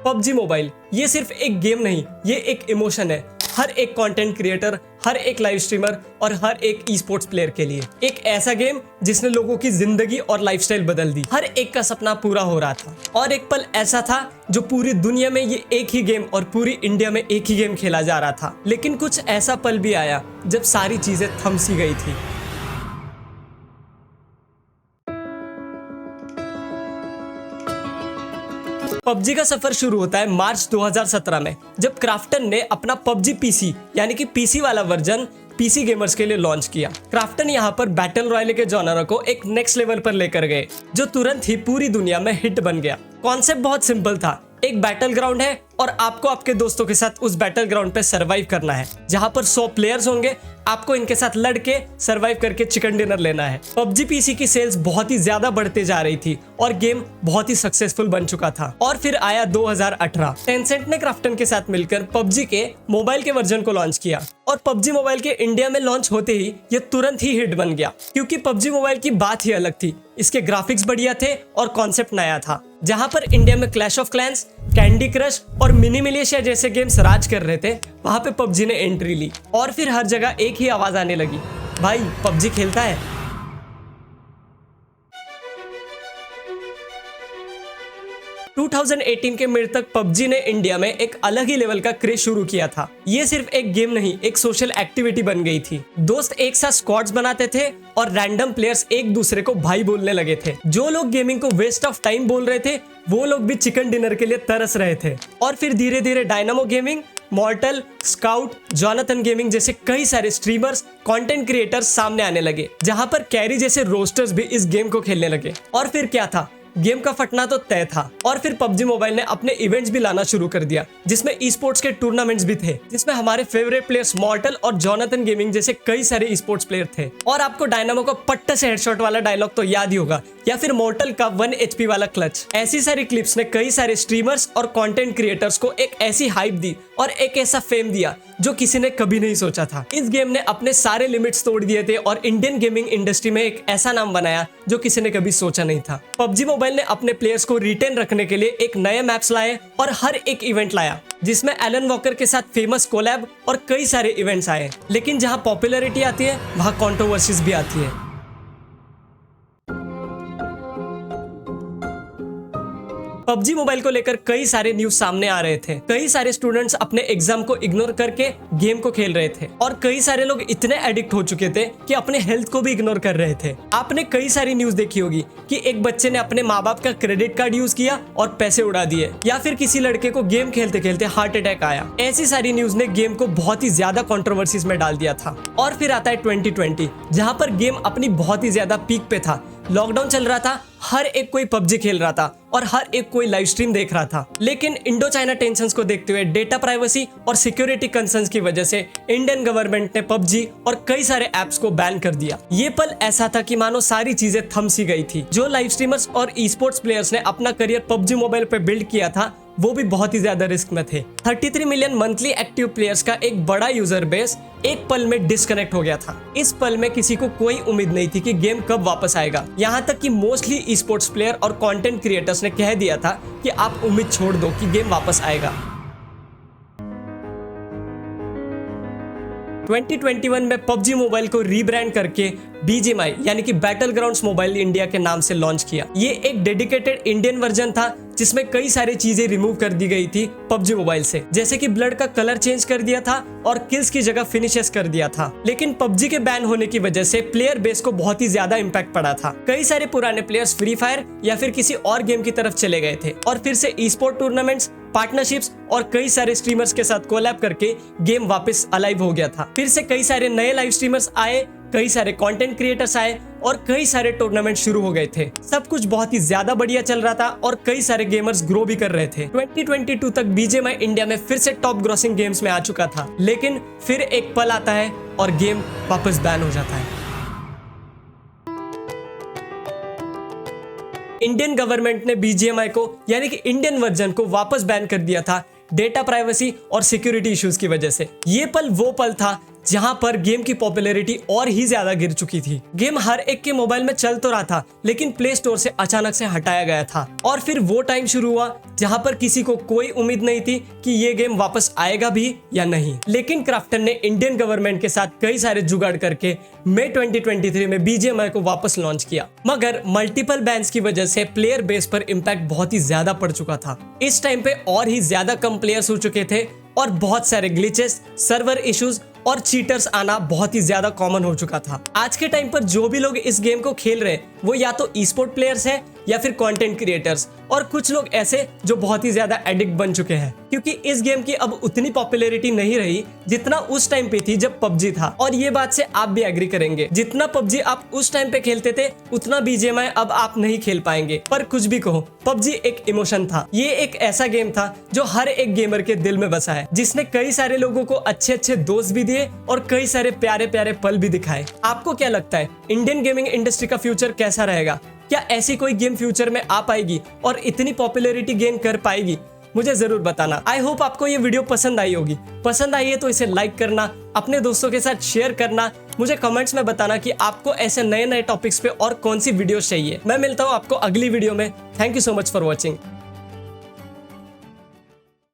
PUBG mobile ये सिर्फ एक गेम नहीं, ये एक इमोशन है। हर एक कंटेंट क्रिएटर, हर एक लाइव स्ट्रीमर और हर एक ई स्पोर्ट्स प्लेयर के लिए एक ऐसा गेम जिसने लोगों की जिंदगी और लाइफस्टाइल बदल दी। हर एक का सपना पूरा हो रहा था और एक पल ऐसा था जो पूरी दुनिया में ये एक ही गेम और पूरी इंडिया में एक ही गेम खेला जा रहा था। लेकिन कुछ ऐसा पल भी आया जब सारी चीजें थम सी गई थी। पबजी का सफर शुरू होता है मार्च 2017 में, जब क्राफ्टन ने अपना पबजी पीसी यानी कि पीसी वाला वर्जन पीसी गेमर्स के लिए लॉन्च किया। क्राफ्टन यहाँ पर बैटल रॉयल के जॉनर को एक नेक्स्ट लेवल पर लेकर गए, जो तुरंत ही पूरी दुनिया में हिट बन गया। कॉन्सेप्ट बहुत सिंपल था, एक बैटल ग्राउंड है और आपको आपके दोस्तों के साथ उस बैटल ग्राउंड पे सरवाइव करना है, जहां पर 100 प्लेयर्स होंगे। आपको इनके साथ लड़के सरवाइव करके चिकन डिनर लेना है। पबजी पीसी की सेल्स बहुत ही ज्यादा बढ़ते जा रही थी और गेम बहुत ही सक्सेसफुल बन चुका था। और फिर आया 2018, टेंसेंट ने क्राफ्टन के साथ मिलकर पबजी के मोबाइल के वर्जन को लॉन्च किया और पबजी मोबाइल के इंडिया में लॉन्च होते ही ये तुरंत ही हिट बन गया, क्योंकि पबजी मोबाइल की बात ही अलग थी। इसके ग्राफिक्स बढ़िया थे और कॉन्सेप्ट नया था। जहां पर इंडिया में clash of clans, candy crush और मिनी मिलिशिया जैसे गेम्स राज कर रहे थे, वहां पे पबजी ने एंट्री ली और फिर हर जगह एक ही आवाज आने लगी, भाई पबजी खेलता है। 2018 के मिड तक पबजी ने इंडिया में एक अलग ही लेवल का क्रेज शुरू किया था। ये सिर्फ एक गेम नहीं, एक सोशल एक्टिविटी बन गई थी। दोस्त एक साथ स्क्वाड्स बनाते थे और रैंडम प्लेयर्स एक दूसरे को भाई बोलने लगे थे। जो लोग गेमिंग को वेस्ट ऑफ टाइम बोल रहे थे, वो लोग भी चिकन डिनर के लिए तरस रहे थे। और फिर धीरे धीरे dynamo gaming, मॉर्टल, scout, Jonathan gaming जैसे कई सारे स्ट्रीमर्स, कंटेंट क्रिएटर्स सामने आने लगे, जहां पर कैरी जैसे रोस्टर्स भी इस गेम को खेलने लगे। और फिर क्या था, गेम का फटना तो तय था। और फिर पबजी मोबाइल ने अपने इवेंट्स भी लाना शुरू कर दिया, जिसमें ई स्पोर्ट्स के टूर्नामेंट्स भी थे, जिसमें हमारे फेवरेट प्लेयर्स मॉर्टल और जॉनथन गेमिंग जैसे कई सारे ई स्पोर्ट्स प्लेयर थे। और आपको डायनामो का पट्टे से हेडशॉट वाला डायलॉग तो याद ही होगा, या फिर मॉर्टल का 1 HP वाला क्लच। ऐसी सारी क्लिप्स ने कई सारे स्ट्रीमर्स और कंटेंट क्रिएटर्स को एक ऐसी हाइप दी और एक ऐसा फेम दिया जो किसी ने कभी नहीं सोचा था। इस गेम ने अपने सारे लिमिट्स तोड़ दिए थे और इंडियन गेमिंग इंडस्ट्री में एक ऐसा नाम बनाया जो किसी ने कभी सोचा नहीं था। पबजी मोबाइल ने अपने प्लेयर्स को रिटेन रखने के लिए एक नए मैप्स लाए और हर एक इवेंट लाया, जिसमें एलन वॉकर के साथ फेमस कोलैब और कई सारे इवेंट्स आए। लेकिन जहां पॉपुलैरिटी आती है, वहां कंट्रोवर्सीज भी आती है। पबजी मोबाइल को लेकर कई सारे न्यूज सामने आ रहे थे। कई सारे स्टूडेंट्स अपने एग्जाम को इग्नोर करके गेम को खेल रहे थे और कई सारे लोग इतने एडिक्ट हो चुके थे कि अपने हेल्थ को भी इग्नोर कर रहे थे। आपने कई सारी न्यूज देखी होगी कि एक बच्चे ने अपने माँ बाप का क्रेडिट कार्ड यूज किया और पैसे उड़ा दिए, या फिर किसी लड़के को गेम खेलते खेलते हार्ट अटैक आया। ऐसी सारी न्यूज ने गेम को बहुत ही ज्यादा कंट्रोवर्सीज में डाल दिया था। और फिर आता है 2020, जहां पर गेम अपनी बहुत ही ज्यादा पीक पे था। लॉकडाउन चल रहा था, हर एक कोई पबजी खेल रहा था और हर एक कोई लाइव स्ट्रीम देख रहा था। लेकिन इंडो चाइना टेंशंस को देखते हुए, डेटा प्राइवेसी और सिक्योरिटी कंसर्न्स की वजह से इंडियन गवर्नमेंट ने पबजी और कई सारे ऐप्स को बैन कर दिया। ये पल ऐसा था कि मानो सारी चीजें थम सी गई थी। जो लाइव स्ट्रीमर्स और ई स्पोर्ट्स प्लेयर्स ने अपना करियर पबजी मोबाइल पे बिल्ड किया था, वो भी बहुत ही ज्यादा रिस्क में थे। 33 मिलियन मंथली एक्टिव प्लेयर्स का एक बड़ा यूजर बेस एक पल में डिस्कनेक्ट हो गया था। इस पल में किसी को कोई उम्मीद नहीं थी कि गेम कब वापस आएगा। यहाँ तक कि मोस्टली ई स्पोर्ट्स प्लेयर और कंटेंट क्रिएटर्स ने कह दिया था कि आप उम्मीद छोड़ दो कि गेम वापस आएगा। 2021 में पबजी मोबाइल को रीब्रांड करके BGMI यानी कि बैटल ग्राउंड्स मोबाइल इंडिया के नाम से लॉन्च किया। ये एक डेडिकेटेड इंडियन वर्जन था, जिसमें कई सारी चीजें रिमूव कर दी गई थी पबजी मोबाइल से, जैसे कि ब्लड का कलर चेंज कर दिया था और किल्स की जगह फिनिशेस कर दिया था। लेकिन पबजी के बैन होने की वजह से प्लेयर बेस को बहुत ही ज्यादा इम्पैक्ट पड़ा था। कई सारे पुराने प्लेयर्स फ्री फायर या फिर किसी और गेम की तरफ चले गए थे और फिर से ई स्पोर्ट टूर्नामेंट्स, पार्टनरशिप्स और कई सारे स्ट्रीमर्स के साथ कोलैब करके गेम वापस अलाइव हो गया था। फिर से कई सारे नए लाइव स्ट्रीमर्स आए, कई सारे कंटेंट क्रिएटर्स आए और कई सारे टूर्नामेंट शुरू हो गए थे। सब कुछ बहुत ही ज्यादा बढ़िया चल रहा था और कई सारे गेमर्स ग्रो भी कर रहे थे। 2022 तक BGMI इंडिया में फिर से टॉप ग्रॉसिंग गेम्स में आ चुका था। लेकिन फिर एक पल आता है और गेम वापस बैन हो जाता है। इंडियन गवर्नमेंट ने BGMI को यानी कि इंडियन वर्जन को वापस बैन कर दिया था, डेटा प्राइवेसी और सिक्योरिटी इश्यूज की वजह से। ये पल वो पल था जहां पर गेम की पॉपुलैरिटी और ही ज्यादा गिर चुकी थी। गेम हर एक के मोबाइल में चल तो रहा था, लेकिन प्ले स्टोर से अचानक से हटाया गया था। और फिर वो टाइम शुरू हुआ जहां पर किसी को कोई उम्मीद नहीं थी कि ये गेम वापस आएगा भी या नहीं। लेकिन क्राफ्टन ने इंडियन गवर्नमेंट के साथ कई सारे जुगाड़ करके मई 2023 में BGMI को वापस लॉन्च किया। मगर मल्टीपल बैन्स की वजह से प्लेयर बेस पर इम्पैक्ट बहुत ही ज्यादा पड़ चुका था। इस टाइम पे और ही ज्यादा कम प्लेयर्स हो चुके थे और बहुत सारे ग्लिचेस, सर्वर इश्यूज और चीटर्स आना बहुत ही ज्यादा कॉमन हो चुका था। आज के टाइम पर जो भी लोग इस गेम को खेल रहे हैं वो या तो ई-स्पोर्ट प्लेयर्स हैं या फिर कंटेंट क्रिएटर्स, और कुछ लोग ऐसे जो बहुत ही ज्यादा एडिक्ट बन चुके हैं, क्योंकि इस गेम की अब उतनी पॉपुलैरिटी नहीं रही जितना उस टाइम पे थी जब PUBG था। और ये बात से आप भी एग्री करेंगे, जितना PUBG आप उस टाइम पे खेलते थे उतना BGMI अब आप नहीं खेल पाएंगे। पर कुछ भी कहो, PUBG एक इमोशन था। ये एक ऐसा गेम था जो हर एक गेमर के दिल में बसा है, जिसने कई सारे लोगों को अच्छे अच्छे दोस्त भी दिए और कई सारे प्यारे प्यारे पल भी दिखाए। आपको क्या लगता है, इंडियन गेमिंग इंडस्ट्री का फ्यूचर कैसा रहेगा? क्या ऐसी कोई गेम फ्यूचर में आ पाएगी और इतनी पॉपुलैरिटी गेन कर पाएगी? मुझे जरूर बताना। आई होप आपको ये वीडियो पसंद आई होगी। पसंद आई है तो इसे लाइक करना, अपने दोस्तों के साथ शेयर करना, मुझे कमेंट्स में बताना कि आपको ऐसे नए नए टॉपिक्स पे और कौन सी वीडियो चाहिए। मैं मिलता हूँ आपको अगली वीडियो में। Thank you so much for watching.